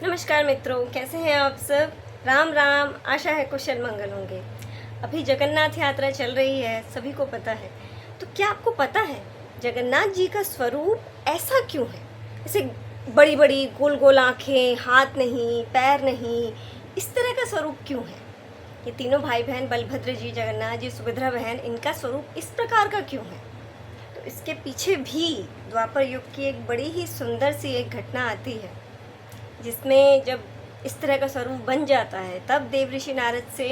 नमस्कार मित्रों, कैसे हैं आप सब। राम राम। आशा है कुशल मंगल होंगे। अभी जगन्नाथ यात्रा चल रही है, सभी को पता है। तो क्या आपको पता है जगन्नाथ जी का स्वरूप ऐसा क्यों है? ऐसे बड़ी बड़ी गोल गोल आँखें, हाथ नहीं, पैर नहीं, इस तरह का स्वरूप क्यों है? ये तीनों भाई बहन बलभद्र जी, जगन्नाथ जी, सुभद्रा बहन, इनका स्वरूप इस प्रकार का क्यों है? तो इसके पीछे भी द्वापर युग की एक बड़ी ही सुंदर सी एक घटना आती है, जिसमें जब इस तरह का स्वरूप बन जाता है तब देवऋषि नारद से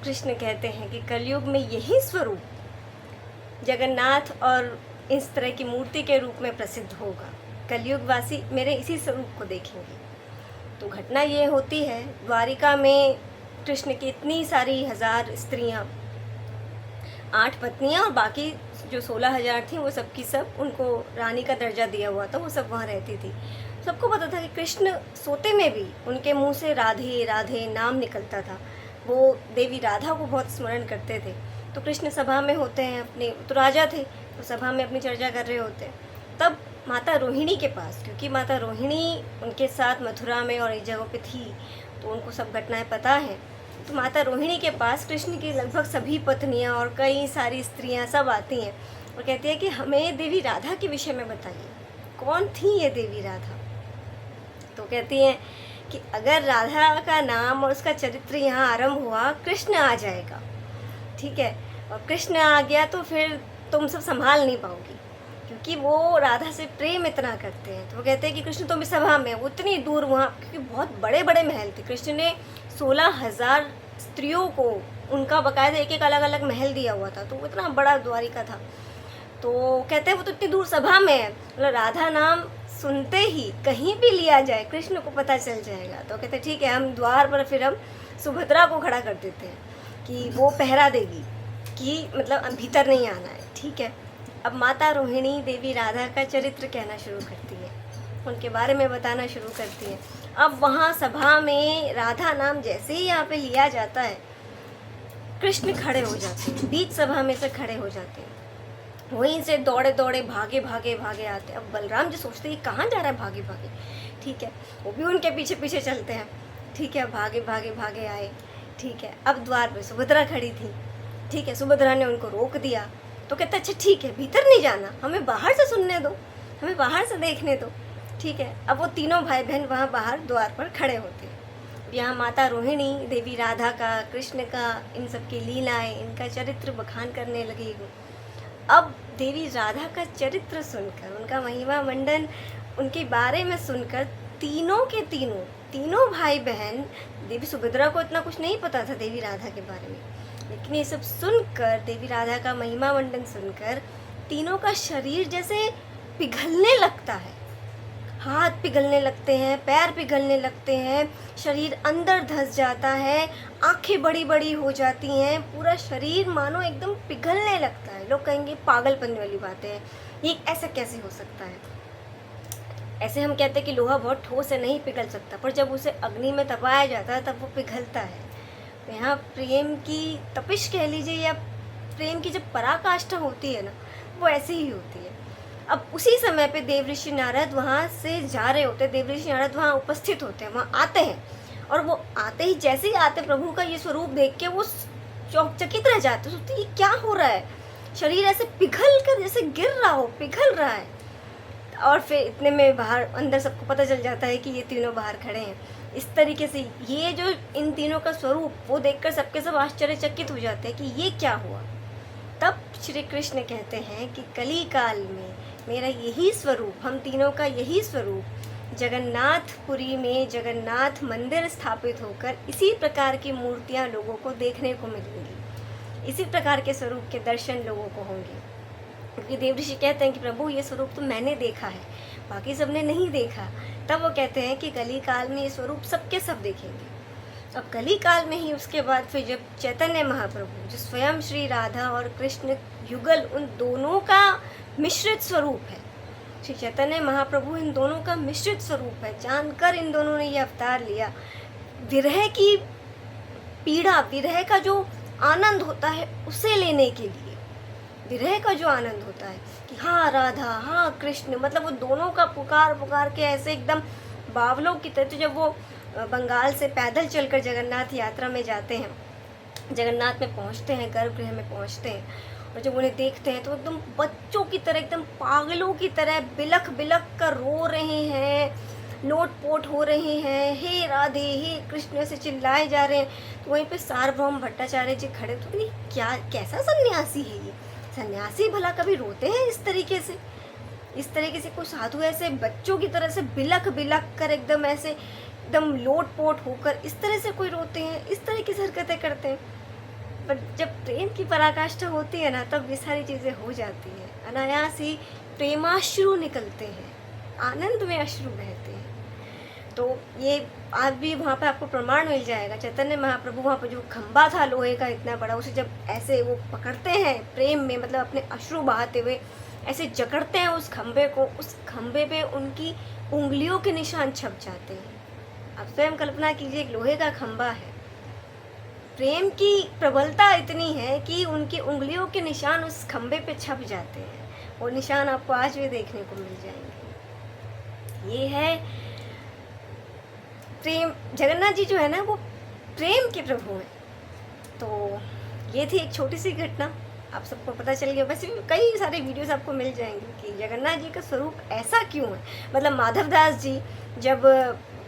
कृष्ण कहते हैं कि कलयुग में यही स्वरूप जगन्नाथ और इस तरह की मूर्ति के रूप में प्रसिद्ध होगा। कलयुग वासी मेरे इसी स्वरूप को देखेंगे। तो घटना ये होती है, द्वारिका में कृष्ण की इतनी सारी 1000 स्त्रियाँ, 8 पत्नियाँ और बाकी जो 16,000 थी वो सब की सब, उनको रानी का दर्जा दिया हुआ था, वो सब वहाँ रहती थी। सबको पता था कि कृष्ण सोते में भी उनके मुंह से राधे राधे नाम निकलता था। वो देवी राधा को बहुत स्मरण करते थे। तो कृष्ण सभा में होते हैं अपने, तो राजा थे, तो सभा में अपनी चर्चा कर रहे होते हैं। तब माता रोहिणी के पास, क्योंकि माता रोहिणी उनके साथ मथुरा में और एक जगह पे थी, तो उनको सब घटनाएं पता हैं। तो माता रोहिणी के पास कृष्ण की लगभग सभी पत्नियां और कई सारी स्त्रियां सब आती हैं और कहती है कि हमें देवी राधा के विषय में बताइए, कौन थी ये देवी राधा। तो कहती हैं कि अगर राधा का नाम और उसका चरित्र यहाँ आरंभ हुआ, कृष्ण आ जाएगा, ठीक है, और कृष्ण आ गया तो फिर तुम सब संभाल नहीं पाओगी, क्योंकि वो राधा से प्रेम इतना करते हैं। तो वो कहते हैं कि कृष्ण तुम इस सभा में, वो इतनी दूर वहाँ, क्योंकि बहुत बड़े बड़े महल थे। कृष्ण ने 16,000 स्त्रियों को उनका बाकायदा एक एक अलग अलग महल दिया हुआ था, तो वो इतना बड़ा द्वारिका था। तो कहते हैं वो तो इतनी दूर सभा में है, मतलब राधा नाम सुनते ही कहीं भी लिया जाए कृष्ण को पता चल जाएगा। तो कहते हैं ठीक है, हम द्वार पर फिर हम सुभद्रा को खड़ा कर देते हैं कि वो पहरा देगी कि मतलब भीतर नहीं आना है, ठीक है। अब माता रोहिणी देवी राधा का चरित्र कहना शुरू करती है, उनके बारे में बताना शुरू करती है। अब वहाँ सभा में राधा नाम जैसे ही यहाँ पे लिया जाता है, कृष्ण खड़े हो जाते हैं, बीच सभा में से खड़े हो जाते हैं, वहीं से दौड़े दौड़े भागे भागे भागे आते हैं। अब बलराम जी सोचते हैं कहाँ जा रहा है भागे भागे, ठीक है, वो भी उनके पीछे पीछे चलते हैं, ठीक है, भागे भागे भागे आए, ठीक है। अब द्वार पे सुभद्रा खड़ी थी, ठीक है, सुभद्रा ने उनको रोक दिया। तो कहता अच्छा ठीक है, भीतर नहीं जाना, हमें बाहर से सुनने दो, हमें बाहर से देखने दो, ठीक है। अब वो तीनों भाई बहन वहाँ बाहर द्वार पर खड़े होते हैं। यहाँ माता रोहिणी देवी राधा का, कृष्ण का, इन सब की लीलाएं, इनका चरित्र बखान करने लगी हूँ। अब देवी राधा का चरित्र सुनकर, उनका महिमा मंडन, उनके बारे में सुनकर तीनों के तीनों भाई बहन, देवी सुभद्रा को इतना कुछ नहीं पता था देवी राधा के बारे में, लेकिन ये सब सुनकर, देवी राधा का महिमा मंडन सुनकर, तीनों का शरीर जैसे पिघलने लगता है। हाथ पिघलने लगते हैं, पैर पिघलने लगते हैं, शरीर अंदर धंस जाता है, आंखें बड़ी बड़ी हो जाती हैं, पूरा शरीर मानो एकदम पिघलने लगता है। लोग कहेंगे पागलपन वाली बात है, ये ऐसा कैसे हो सकता है। ऐसे हम कहते हैं कि लोहा बहुत ठोस है, नहीं पिघल सकता, पर जब उसे अग्नि में तपाया जाता है तब वो पिघलता है। तो यहाँ प्रेम की तपिश कह लीजिए, या प्रेम की जब पराकाष्ठा होती है ना, वो ऐसी ही होती है। अब उसी समय पे देवऋषि नारद वहाँ से जा रहे होते हैं, देवऋषि नारद वहाँ उपस्थित होते हैं, वहाँ आते हैं, और वो आते ही, जैसे ही आते, प्रभु का ये स्वरूप देख के वो चकित रह जाते, सोचते ये क्या हो रहा है, शरीर ऐसे पिघल कर जैसे गिर रहा हो, पिघल रहा है। और फिर इतने में बाहर अंदर सबको पता चल जाता है कि ये तीनों बाहर खड़े हैं। इस तरीके से ये जो इन तीनों का स्वरूप, वो देखकर सबके सब आश्चर्यचकित हो जाते हैं कि ये क्या हुआ। तब श्री कृष्ण कहते हैं कि कली काल में मेरा यही स्वरूप, हम तीनों का यही स्वरूप जगन्नाथपुरी में जगन्नाथ मंदिर स्थापित होकर इसी प्रकार की मूर्तियां लोगों को देखने को मिलेंगी, इसी प्रकार के स्वरूप के दर्शन लोगों को होंगे। क्योंकि देवऋषि कहते हैं कि प्रभु ये स्वरूप तो मैंने देखा है, बाकी सबने नहीं देखा। तब वो कहते हैं कि कली काल में ये स्वरूप सबके सब देखेंगे। अब कली काल में ही उसके बाद फिर जब चैतन्य महाप्रभु, जो स्वयं श्री राधा और कृष्ण युगल, उन दोनों का मिश्रित स्वरूप है, श्री चैतन्य महाप्रभु इन दोनों का मिश्रित स्वरूप है, जानकर इन दोनों ने ये अवतार लिया। विरह की पीड़ा, विरह का जो आनंद होता है उसे लेने के लिए, विरह का जो आनंद होता है कि हाँ राधा, हाँ कृष्ण, मतलब वो दोनों का पुकार पुकार के ऐसे एकदम बावलों की तरह। तो जब वो बंगाल से पैदल चलकर जगन्नाथ यात्रा में जाते हैं, जगन्नाथ में पहुंचते हैं, गर्भगृह में पहुंचते हैं, और जब उन्हें देखते हैं तो एकदम बच्चों की तरह, एकदम पागलों की तरह बिलख बिलख कर रो रहे हैं, लोटपोट हो रहे हैं, हे राधे हे कृष्ण ऐसे चिल्लाए जा रहे हैं। तो वहीं पे सार्वभौम भट्टाचार्य जी खड़े, तो ये क्या, कैसा सन्यासी है ये? सन्यासी भला कभी रोते हैं इस तरीके से? इस तरीके से कोई साधु ऐसे बच्चों की तरह से बिलख बिलख कर एकदम ऐसे एकदम लोटपोट होकर इस तरह से कोई रोते हैं, इस तरह की हरकतें करते हैं? पर जब प्रेम की पराकाष्ठा होती है ना, तब ये सारी चीज़ें हो जाती हैं। अनायास ही प्रेमाश्रु निकलते हैं, आनंद में अश्रु बहते हैं। तो ये आज भी वहाँ पे आपको प्रमाण मिल जाएगा। चैतन्य महाप्रभु वहाँ पे जो खंबा था लोहे का इतना बड़ा, उसे जब ऐसे वो पकड़ते हैं प्रेम में, मतलब अपने अश्रु बहाते हुए ऐसे जकड़ते हैं उस खंबे को, उस खंबे पे उनकी उंगलियों के निशान छप जाते हैं। आप स्वयं कल्पना कीजिए, एक लोहे का खंबा है, प्रेम की प्रबलता इतनी है कि उनकी उंगलियों के निशान उस खंबे पे छप जाते हैं। वो निशान आपको आज भी देखने को मिल जाएंगे। ये है प्रेम। जगन्नाथ जी जो है ना, वो प्रेम के प्रभु हैं। तो ये थी एक छोटी सी घटना, आप सबको पता चल गया। वैसे भी कई सारे वीडियोस आपको मिल जाएंगे कि जगन्नाथ जी का स्वरूप ऐसा क्यों है। मतलब माधवदास जी जब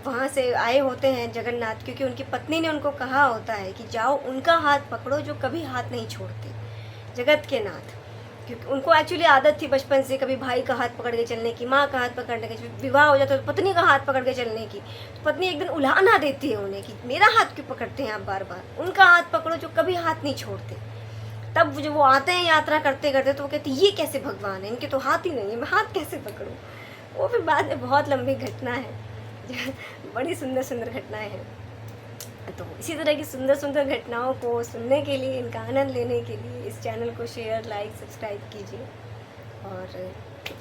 वहाँ से आए होते हैं जगन्नाथ, क्योंकि उनकी पत्नी ने उनको कहा होता है कि जाओ उनका हाथ पकड़ो जो कभी हाथ नहीं छोड़ते, जगत के नाथ। क्योंकि उनको एक्चुअली आदत थी बचपन से कभी भाई का हाथ पकड़ के चलने की, माँ का हाथ पकड़ने की, विवाह हो जाता तो पत्नी का हाथ पकड़ के चलने की। तो पत्नी एक दिन उल्हाना देती है उन्हें कि मेरा हाथ क्यों पकड़ते हैं आप बार बार, उनका हाथ पकड़ो जो कभी हाथ नहीं छोड़ते। तब जब वो आते हैं यात्रा करते करते, तो वो कहते ये कैसे भगवान है, इनके तो हाथ ही नहीं है, मैं हाथ कैसे पकड़ूँ। वो फिर बाद में बहुत लंबी घटना है, बड़ी सुंदर सुंदर घटनाएं हैं। तो इसी तरह की सुंदर सुंदर घटनाओं को सुनने के लिए, इनका आनंद लेने के लिए इस चैनल को शेयर, लाइक, सब्सक्राइब कीजिए। और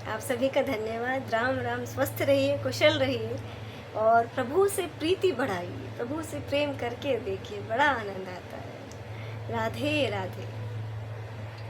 आप सभी का धन्यवाद। राम राम। स्वस्थ रहिए, कुशल रहिए और प्रभु से प्रीति बढ़ाइए, प्रभु से प्रेम करके देखिए, बड़ा आनंद आता है। राधे राधे।